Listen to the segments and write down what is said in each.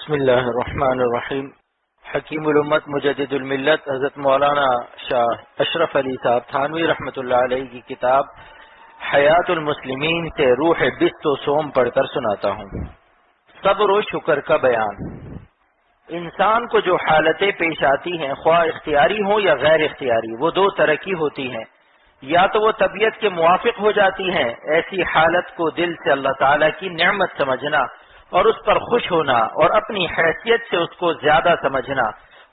بسم اللہ الرحمن الرحیم۔ حکیم الامت مجدد الملت حضرت مولانا شاہ اشرف علی صاحب تھانوی رحمۃ اللہ علیہ کی کتاب حیات المسلمین سے روح بست و سوم پڑھ کر سناتا ہوں۔ صبر و شکر کا بیان۔ انسان کو جو حالتیں پیش آتی ہیں، خواہ اختیاری ہوں یا غیر اختیاری، وہ دو طرح کی ہوتی ہیں۔ یا تو وہ طبیعت کے موافق ہو جاتی ہیں، ایسی حالت کو دل سے اللہ تعالیٰ کی نعمت سمجھنا اور اس پر خوش ہونا اور اپنی حیثیت سے اس کو زیادہ سمجھنا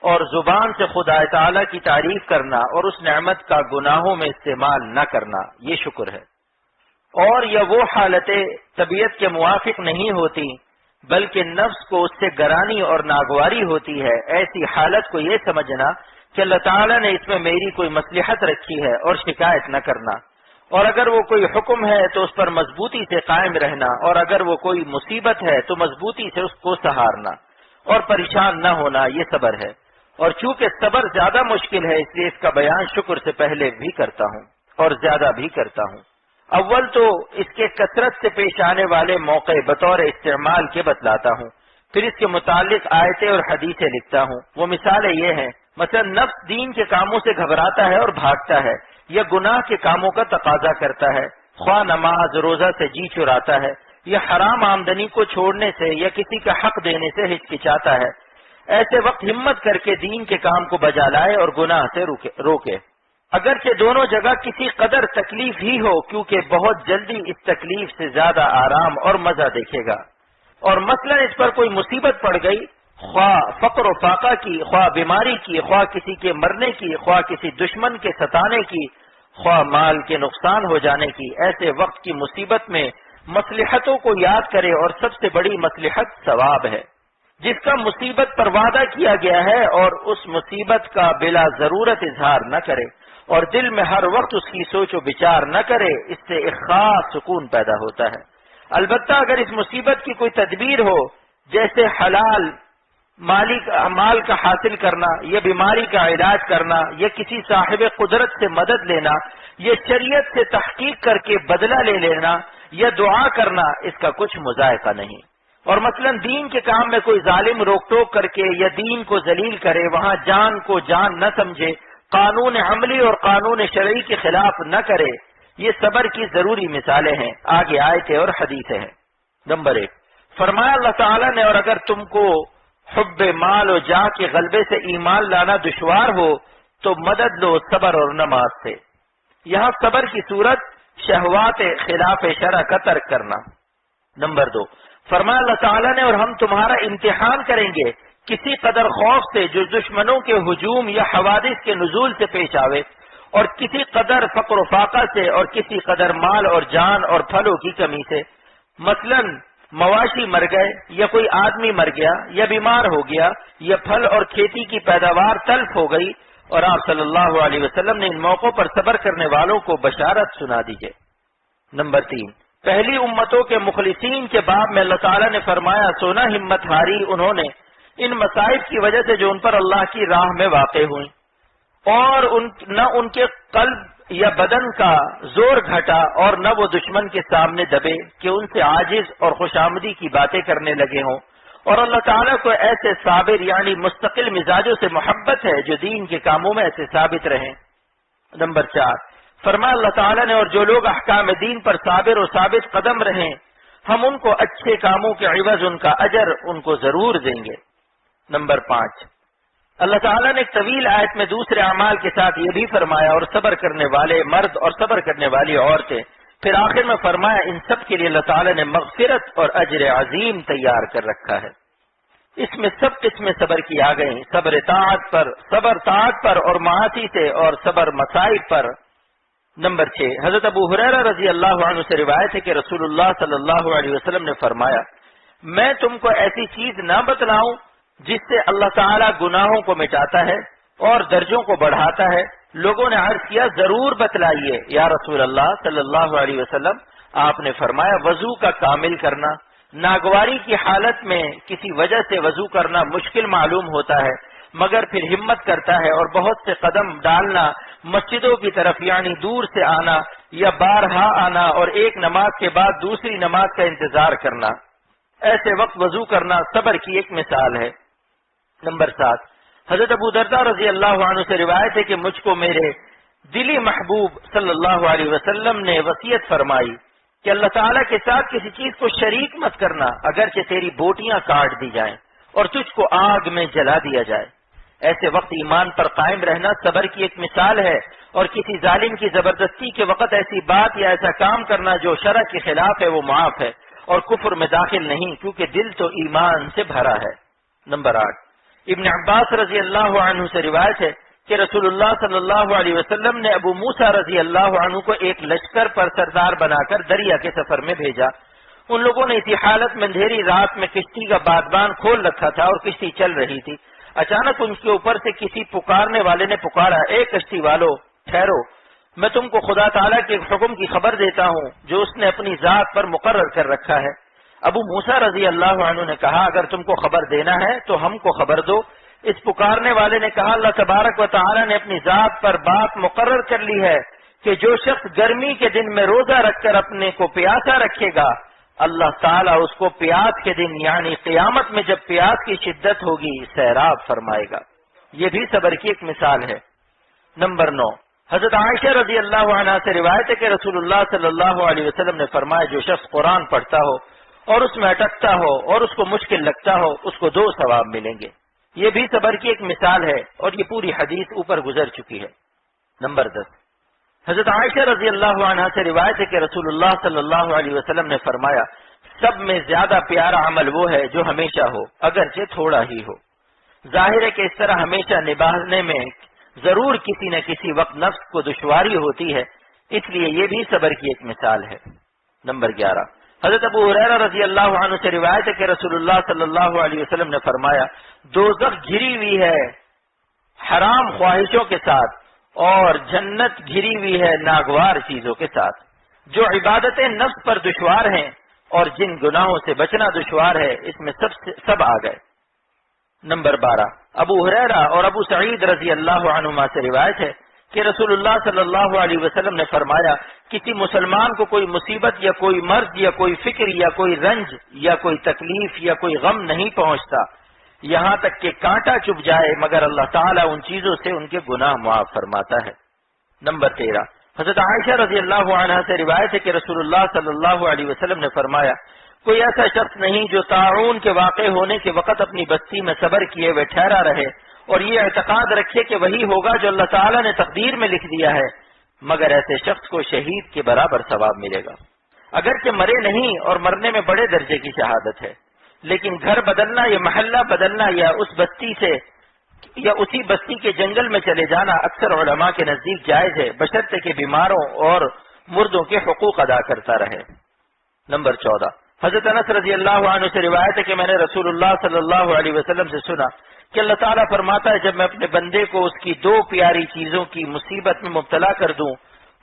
اور زبان سے خدا تعالیٰ کی تعریف کرنا اور اس نعمت کا گناہوں میں استعمال نہ کرنا، یہ شکر ہے۔ اور یا وہ حالتیں طبیعت کے موافق نہیں ہوتی بلکہ نفس کو اس سے گرانی اور ناگواری ہوتی ہے، ایسی حالت کو یہ سمجھنا کہ اللہ تعالیٰ نے اس میں میری کوئی مصلحت رکھی ہے اور شکایت نہ کرنا، اور اگر وہ کوئی حکم ہے تو اس پر مضبوطی سے قائم رہنا، اور اگر وہ کوئی مصیبت ہے تو مضبوطی سے اس کو سہارنا اور پریشان نہ ہونا، یہ صبر ہے۔ اور چونکہ صبر زیادہ مشکل ہے اس لیے اس کا بیان شکر سے پہلے بھی کرتا ہوں اور زیادہ بھی کرتا ہوں۔ اول تو اس کے کثرت سے پیش آنے والے موقع بطور استعمال کے بتلاتا ہوں، پھر اس کے متعلق آیتیں اور حدیثیں لکھتا ہوں۔ وہ مثالیں یہ ہیں، مثلا نفس دین کے کاموں سے گھبراتا ہے اور بھاگتا ہے، یا گناہ کے کاموں کا تقاضا کرتا ہے، خواہ نماز روزہ سے جی چراتا ہے، یا حرام آمدنی کو چھوڑنے سے یا کسی کا حق دینے سے ہچکچاتا ہے۔ ایسے وقت ہمت کر کے دین کے کام کو بجا لائے اور گناہ سے روکے، اگرچہ دونوں جگہ کسی قدر تکلیف ہی ہو، کیونکہ بہت جلدی اس تکلیف سے زیادہ آرام اور مزہ دیکھے گا۔ اور مثلا اس پر کوئی مصیبت پڑ گئی، خواہ فقر و فاقہ کی، خواہ بیماری کی، خواہ کسی کے مرنے کی، خواہ کسی دشمن کے ستانے کی، خواہ مال کے نقصان ہو جانے کی، ایسے وقت کی مصیبت میں مصلحتوں کو یاد کرے، اور سب سے بڑی مصلحت ثواب ہے، جس کا مصیبت پر وعدہ کیا گیا ہے، اور اس مصیبت کا بلا ضرورت اظہار نہ کرے اور دل میں ہر وقت اس کی سوچ و بچار نہ کرے، اس سے ایک خاص سکون پیدا ہوتا ہے۔ البتہ اگر اس مصیبت کی کوئی تدبیر ہو، جیسے حلال مال کا حاصل کرنا، یا بیماری کا علاج کرنا، یا کسی صاحب قدرت سے مدد لینا، یا شریعت سے تحقیق کر کے بدلہ لے لینا، یا دعا کرنا، اس کا کچھ مذائقہ نہیں۔ اور مثلا دین کے کام میں کوئی ظالم روک ٹوک کر کے یا دین کو ذلیل کرے، وہاں جان کو جان نہ سمجھے، قانون عملی اور قانون شرعی کے خلاف نہ کرے، یہ صبر کی ضروری مثالیں ہیں۔ آگے آیتیں اور حدیثیں ہیں۔ نمبر 1، فرمایا اللہ تعالیٰ نے، اور اگر تم کو حب مال و جاہ کے غلبے سے ایمان لانا دشوار ہو تو مدد لو صبر اور نماز سے۔ یہاں صبر کی صورت شہوات خلاف شرع کا ترک کرنا۔ نمبر 2، فرمایا اللہ تعالیٰ نے، اور ہم تمہارا امتحان کریں گے کسی قدر خوف سے جو دشمنوں کے ہجوم یا حوادث کے نزول سے پیش آوے، اور کسی قدر فقر و فاقہ سے، اور کسی قدر مال اور جان اور پھلوں کی کمی سے۔ مثلاً مواشی مر گئے، یا کوئی آدمی مر گیا، یا بیمار ہو گیا، یا پھل اور کھیتی کی پیداوار تلف ہو گئی، اور آپ صلی اللہ علیہ وسلم نے ان موقعوں پر صبر کرنے والوں کو بشارت سنا دیجیے۔ نمبر 3، پہلی امتوں کے مخلصین کے باب میں اللہ تعالیٰ نے فرمایا، سونا ہمت ہاری انہوں نے ان مصائب کی وجہ سے جو ان پر اللہ کی راہ میں واقع ہوئیں، اور نہ ان کے قلب یا بدن کا زور گھٹا، اور نہ وہ دشمن کے سامنے دبے کہ ان سے عاجز اور خوش آمدی کی باتیں کرنے لگے ہوں، اور اللہ تعالیٰ کو ایسے صابر یعنی مستقل مزاجوں سے محبت ہے جو دین کے کاموں میں ایسے ثابت رہیں۔ نمبر 4، فرمایا اللہ تعالیٰ نے، اور جو لوگ احکام دین پر صابر و ثابت قدم رہیں، ہم ان کو اچھے کاموں کے عوض ان کا اجر ان کو ضرور دیں گے۔ نمبر 5، اللہ تعالیٰ نے ایک طویل آیت میں دوسرے اعمال کے ساتھ یہ بھی فرمایا، اور صبر کرنے والے مرد اور صبر کرنے والی عورتیں، پھر آخر میں فرمایا ان سب کے لیے اللہ تعالیٰ نے مغفرت اور اجر عظیم تیار کر رکھا ہے۔ اس میں سب قسمیں صبر کی آ گئیں، صبر طاعت پر اور معاصی سے، اور صبر مصائب پر۔ نمبر 6، حضرت ابو ہریرہ رضی اللہ عنہ سے روایت ہے کہ رسول اللہ صلی اللہ علیہ وسلم نے فرمایا، میں تم کو ایسی چیز نہ بتلاؤں جس سے اللہ تعالیٰ گناہوں کو مٹاتا ہے اور درجوں کو بڑھاتا ہے؟ لوگوں نے عرض کیا، ضرور بتلائیے یا رسول اللہ صلی اللہ علیہ وسلم۔ آپ نے فرمایا، وضو کا کامل کرنا۔ ناگواری کی حالت میں کسی وجہ سے وضو کرنا مشکل معلوم ہوتا ہے، مگر پھر ہمت کرتا ہے اور بہت سے قدم ڈالنا مسجدوں کی طرف، یعنی دور سے آنا یا بارہا آنا، اور ایک نماز کے بعد دوسری نماز کا انتظار کرنا۔ ایسے وقت وضو کرنا صبر کی ایک مثال ہے۔ نمبر 7، حضرت ابو درداء رضی اللہ عنہ سے روایت ہے کہ مجھ کو میرے دلی محبوب صلی اللہ علیہ وسلم نے وصیت فرمائی کہ اللہ تعالیٰ کے ساتھ کسی چیز کو شریک مت کرنا، اگرچہ تیری بوٹیاں کاٹ دی جائیں اور تجھ کو آگ میں جلا دیا جائے۔ ایسے وقت ایمان پر قائم رہنا صبر کی ایک مثال ہے، اور کسی ظالم کی زبردستی کے وقت ایسی بات یا ایسا کام کرنا جو شرع کے خلاف ہے وہ معاف ہے اور کفر میں داخل نہیں، کیونکہ دل تو ایمان سے بھرا ہے۔ نمبر 8، ابن عباس رضی اللہ عنہ سے روایت ہے کہ رسول اللہ صلی اللہ علیہ وسلم نے ابو موسیٰ رضی اللہ عنہ کو ایک لشکر پر سردار بنا کر دریا کے سفر میں بھیجا۔ ان لوگوں نے اسی حالت میں اندھیری رات میں کشتی کا بادبان کھول رکھا تھا اور کشتی چل رہی تھی۔ اچانک ان کے اوپر سے کسی پکارنے والے نے پکارا، اے کشتی والو ٹھہرو، میں تم کو خدا تعالیٰ کے حکم کی خبر دیتا ہوں جو اس نے اپنی ذات پر مقرر کر رکھا ہے۔ ابو موسیٰ رضی اللہ عنہ نے کہا، اگر تم کو خبر دینا ہے تو ہم کو خبر دو۔ اس پکارنے والے نے کہا، اللہ تبارک و تعالیٰ نے اپنی ذات پر بات مقرر کر لی ہے کہ جو شخص گرمی کے دن میں روزہ رکھ کر اپنے کو پیاسا رکھے گا، اللہ تعالیٰ اس کو پیاس کے دن یعنی قیامت میں جب پیاس کی شدت ہوگی سیراب فرمائے گا۔ یہ بھی صبر کی ایک مثال ہے۔ نمبر 9، حضرت عائشہ رضی اللہ عنہا سے روایت ہے کہ رسول اللہ صلی اللہ علیہ وسلم نے فرمایا، جو شخص قرآن پڑھتا ہو اور اس میں اٹکتا ہو اور اس کو مشکل لگتا ہو، اس کو 2 ثواب ملیں گے۔ یہ بھی صبر کی ایک مثال ہے، اور یہ پوری حدیث اوپر گزر چکی ہے۔ نمبر 10، حضرت عائشہ رضی اللہ عنہا سے روایت ہے کہ رسول اللہ صلی اللہ علیہ وسلم نے فرمایا، سب میں زیادہ پیارا عمل وہ ہے جو ہمیشہ ہو اگرچہ تھوڑا ہی ہو۔ ظاہر ہے کہ اس طرح ہمیشہ نبھانے میں ضرور کسی نہ کسی وقت نفس کو دشواری ہوتی ہے، اس لیے یہ بھی صبر کی ایک مثال ہے۔ نمبر 11، حضرت ابو ہریرہ رضی اللہ عنہ سے روایت ہے کہ رسول اللہ صلی اللہ علیہ وسلم نے فرمایا، دوزخ گھری ہوئی ہے حرام خواہشوں کے ساتھ اور جنت گھری ہوئی ہے ناگوار چیزوں کے ساتھ۔ جو عبادتیں نفس پر دشوار ہیں اور جن گناہوں سے بچنا دشوار ہے، اس میں سب آ گئے۔ نمبر 12، ابو ہریرہ اور ابو سعید رضی اللہ عنہما سے روایت ہے کہ رسول اللہ صلی اللہ علیہ وسلم نے فرمایا، کسی مسلمان کو کوئی مصیبت یا کوئی مرض یا کوئی فکر یا کوئی رنج یا کوئی تکلیف یا کوئی غم نہیں پہنچتا یہاں تک کہ کانٹا چبھ جائے، مگر اللہ تعالیٰ ان چیزوں سے ان کے گناہ معاف فرماتا ہے۔ نمبر 13، حضرت عائشہ رضی اللہ عنہا سے روایت ہے کہ رسول اللہ صلی اللہ علیہ وسلم نے فرمایا، کوئی ایسا شخص نہیں جو طاعون کے واقع ہونے کے وقت اپنی بستی میں صبر کیے ہوئے ٹھہرا رہے اور یہ اعتقاد رکھے کہ وہی ہوگا جو اللہ تعالیٰ نے تقدیر میں لکھ دیا ہے، مگر ایسے شخص کو شہید کے برابر ثواب ملے گا۔ اگرچہ مرے نہیں اور مرنے میں بڑے درجے کی شہادت ہے، لیکن گھر بدلنا یا محلہ بدلنا یا اس بستی سے یا اسی بستی کے جنگل میں چلے جانا اکثر علماء کے نزدیک جائز ہے، بشرطے کہ بیماروں اور مردوں کے حقوق ادا کرتا رہے۔ نمبر 14، حضرت انس رضی اللہ عنہ سے روایت ہے کہ میں نے رسول اللہ صلی اللہ علیہ وسلم سے سنا کہ اللہ تعالیٰ فرماتا ہے، جب میں اپنے بندے کو اس کی 2 پیاری چیزوں کی مصیبت میں مبتلا کر دوں،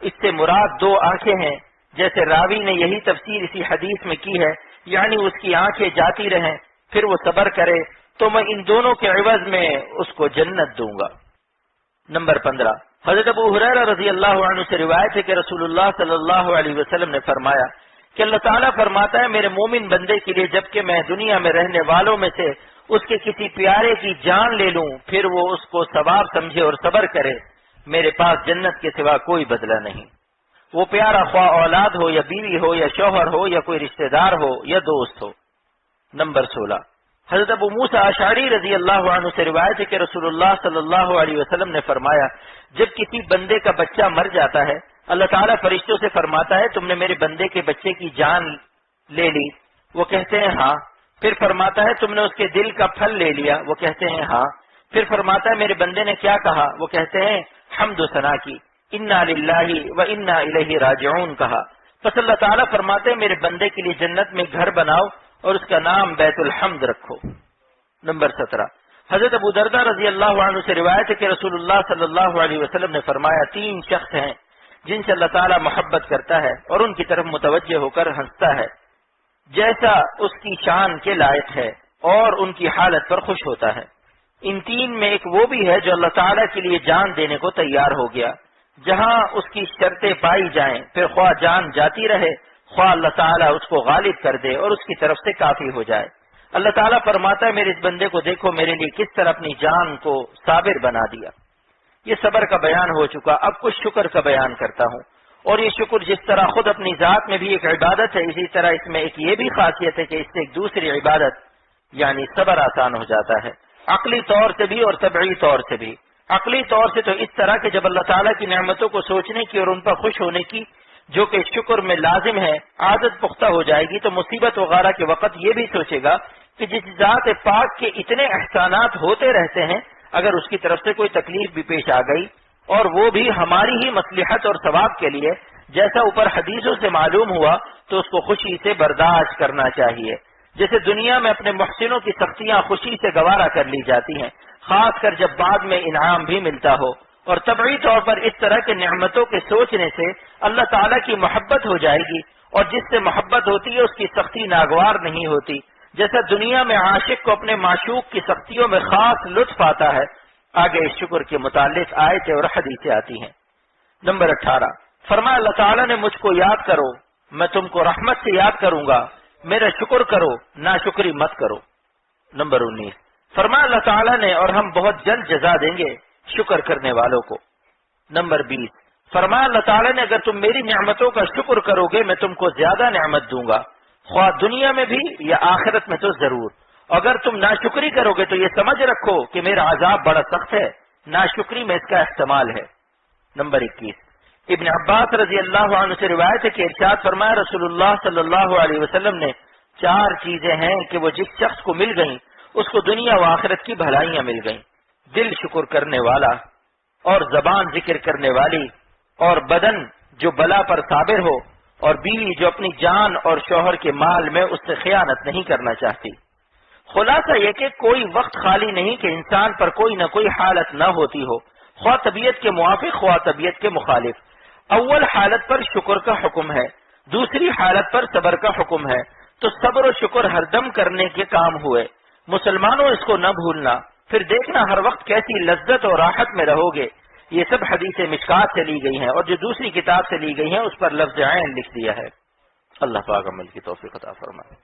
اس سے مراد 2 آنکھیں ہیں، جیسے راوی نے یہی تفسیر اسی حدیث میں کی ہے، یعنی اس کی آنکھیں جاتی رہیں پھر وہ صبر کرے تو میں ان دونوں کے عوض میں اس کو جنت دوں گا۔ نمبر 15، حضرت ابو ہریرہ رضی اللہ عنہ سے روایت ہے کہ رسول اللہ صلی اللہ علیہ وسلم نے فرمایا کہ اللہ تعالیٰ فرماتا ہے، میرے مومن بندے کے لیے جبکہ میں دنیا میں رہنے والوں میں سے اس کے کسی پیارے کی جان لے لوں پھر وہ اس کو ثواب سمجھے اور صبر کرے، میرے پاس جنت کے سوا کوئی بدلہ نہیں۔ وہ پیارا خواہ اولاد ہو یا بیوی ہو یا شوہر ہو یا کوئی رشتہ دار ہو یا دوست ہو۔ نمبر 16، حضرت ابو موسیٰ اشعری رضی اللہ عنہ سے روایت ہے کہ رسول اللہ صلی اللہ علیہ وسلم نے فرمایا، جب کسی بندے کا بچہ مر جاتا ہے اللہ تعالیٰ فرشتوں سے فرماتا ہے، تم نے میرے بندے کے بچے کی جان لے لی؟ وہ کہتے ہیں ہاں۔ پھر فرماتا ہے، تم نے اس کے دل کا پھل لے لیا؟ وہ کہتے ہیں ہاں۔ پھر فرماتا ہے، میرے بندے نے کیا کہا؟ وہ کہتے ہیں حمد و ثنا کی، انا للہ و انا الیہ راجعون کہا۔ پس اللہ تعالیٰ فرماتے ہیں، میرے بندے کے لیے جنت میں گھر بناؤ اور اس کا نام بیت الحمد رکھو۔ نمبر 17، حضرت ابو درداء رضی اللہ عنہ سے روایت ہے کہ رسول اللہ صلی اللہ علیہ وسلم نے فرمایا، 3 شخص ہیں جن سے اللہ تعالیٰ محبت کرتا ہے اور ان کی طرف متوجہ ہو کر ہنستا ہے جیسا اس کی شان کے لائق ہے اور ان کی حالت پر خوش ہوتا ہے۔ ان 3 میں ایک وہ بھی ہے جو اللہ تعالیٰ کے لیے جان دینے کو تیار ہو گیا، جہاں اس کی شرطیں پائی جائیں، پھر خواہ جان جاتی رہے خواہ اللہ تعالیٰ اس کو غالب کر دے اور اس کی طرف سے کافی ہو جائے۔ اللہ تعالیٰ فرماتا ہے میرے اس بندے کو دیکھو میرے لیے کس طرح اپنی جان کو صابر بنا دیا۔ یہ صبر کا بیان ہو چکا، اب کچھ شکر کا بیان کرتا ہوں۔ اور یہ شکر جس طرح خود اپنی ذات میں بھی ایک عبادت ہے، اسی طرح اس میں ایک یہ بھی خاصیت ہے کہ اس سے ایک دوسری عبادت یعنی صبر آسان ہو جاتا ہے، عقلی طور سے بھی اور طبعی طور سے بھی۔ عقلی طور سے تو اس طرح کہ جب اللہ تعالیٰ کی نعمتوں کو سوچنے کی اور ان پر خوش ہونے کی جو کہ شکر میں لازم ہے عادت پختہ ہو جائے گی، تو مصیبت وغیرہ کے وقت یہ بھی سوچے گا کہ جس ذات پاک کے اتنے احسانات ہوتے رہتے ہیں، اگر اس کی طرف سے کوئی تکلیف بھی پیش آ گئی اور وہ بھی ہماری ہی مصلحت اور ثواب کے لیے، جیسا اوپر حدیثوں سے معلوم ہوا، تو اس کو خوشی سے برداشت کرنا چاہیے۔ جیسے دنیا میں اپنے محسنوں کی سختیاں خوشی سے گوارا کر لی جاتی ہیں، خاص کر جب بعد میں انعام بھی ملتا ہو، اور طبعی طور پر اس طرح کے نعمتوں کے سوچنے سے اللہ تعالیٰ کی محبت ہو جائے گی، اور جس سے محبت ہوتی ہے اس کی سختی ناگوار نہیں ہوتی۔ جیسا دنیا میں عاشق کو اپنے معشوق کی سختیوں میں خاص لطف آتا ہے، آگے اس شکر کے متعلق آیتیں اور حدیثیں آتی ہیں۔ نمبر 18، فرمایا اللہ تعالیٰ نے مجھ کو یاد کرو میں تم کو رحمت سے یاد کروں گا، میرا شکر کرو ناشکری مت کرو۔ نمبر 19، فرمایا اللہ تعالیٰ نے اور ہم بہت جلد جزا دیں گے شکر کرنے والوں کو۔ نمبر 20، فرمایا اللہ تعالیٰ نے اگر تم میری نعمتوں کا شکر کرو گے میں تم کو زیادہ نعمت دوں گا، خواہ دنیا میں بھی یا آخرت میں تو ضرور۔ اگر تم ناشکری کرو گے تو یہ سمجھ رکھو کہ میرا عذاب بڑا سخت ہے، ناشکری میں اس کا احتمال ہے۔ نمبر 21، ابن عباس رضی اللہ عنہ سے روایت ہے کہ ارشاد فرمایا رسول اللہ صلی اللہ علیہ وسلم نے 4 چیزیں ہیں کہ وہ جس شخص کو مل گئیں اس کو دنیا و آخرت کی بھلائیاں مل گئیں، دل شکر کرنے والا اور زبان ذکر کرنے والی اور بدن جو بلا پر صابر ہو اور بیوی جو اپنی جان اور شوہر کے مال میں اس سے خیانت نہیں کرنا چاہتی۔ خلاصہ یہ کہ کوئی وقت خالی نہیں کہ انسان پر کوئی نہ کوئی حالت نہ ہوتی ہو، خواہ طبیعت کے موافق خواہ طبیعت کے مخالف۔ اول حالت پر شکر کا حکم ہے، دوسری حالت پر صبر کا حکم ہے، تو صبر و شکر ہر دم کرنے کے کام ہوئے۔ مسلمانوں اس کو نہ بھولنا، پھر دیکھنا ہر وقت کیسی لذت اور راحت میں رہو گے۔ یہ سب حدیث مشکات سے لی گئی ہیں، اور جو دوسری کتاب سے لی گئی ہیں اس پر لفظ عین لکھ دیا ہے۔ اللہ پاک عمل کی توفیق عطا فرمائے۔